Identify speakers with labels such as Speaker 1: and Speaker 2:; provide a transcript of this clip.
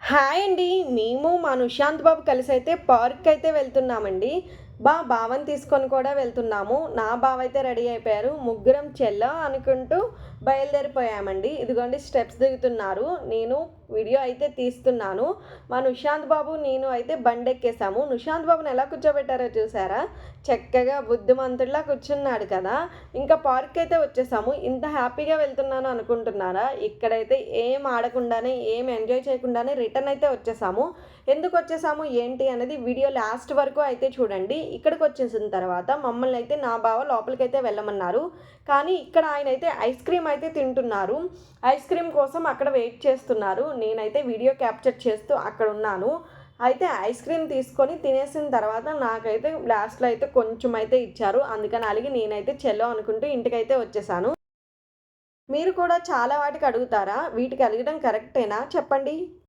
Speaker 1: Hi అండి. మేము మా నుశాంత్ బాబు కలిసైతే పార్క్‌కైతే వెళ్తున్నామండి. బావని తీసుకొని కూడా వెళ్తున్నాము. నా బావైతే రెడీ అయిపోయారు. ముగ్గురం చెల్లో అనుకుంటూ బయలుదేరిపోయామండి. ఇదిగోండి స్టెప్స్ దిగుతున్నారు. నేను వీడియో అయితే తీస్తున్నాను. మా నుశాంత్ బాబు, నేను అయితే బండెక్కేసాము. నుశాంత్ బాబుని ఎలా కూర్చోబెట్టారో చూసారా? చక్కగా బుద్ధిమంతుడిలా కూర్చున్నాడు కదా! ఇంకా పార్క్‌కైతే వచ్చేసాము. ఇంత హ్యాపీగా వెళ్తున్నాను అనుకుంటున్నారా? ఇక్కడైతే ఏం ఆడకుండానే, ఏం ఎంజాయ్ చేయకుండానే రిటర్న్ అయితే వచ్చేసాము. ఎందుకు వచ్చేసాము, ఏంటి అనేది వీడియో లాస్ట్ వరకు అయితే చూడండి. ఇక్కడికి వచ్చేసిన తర్వాత మమ్మల్ని అయితే నా బావ లోపలికైతే వెళ్ళమన్నారు. కానీ ఇక్కడ ఆయనైతే ఐస్ క్రీమ్ అయితే తింటున్నారు. ఐస్ క్రీమ్ కోసం అక్కడ వెయిట్ చేస్తున్నారు. నేనైతే వీడియో క్యాప్చర్ చేస్తూ అక్కడ ఉన్నాను. అయితే ఐస్ క్రీమ్ తీసుకొని తినేసిన తర్వాత నాకైతే లాస్ట్‌లో అయితే కొంచెం అయితే ఇచ్చారు. అందుకని అలిగి నేనైతే చెల్లో అనుకుంటూ ఇంటికైతే వచ్చేసాను. మీరు కూడా చాలా వాటికి అడుగుతారా? వీటికి అడగడం కరెక్టేనా చెప్పండి?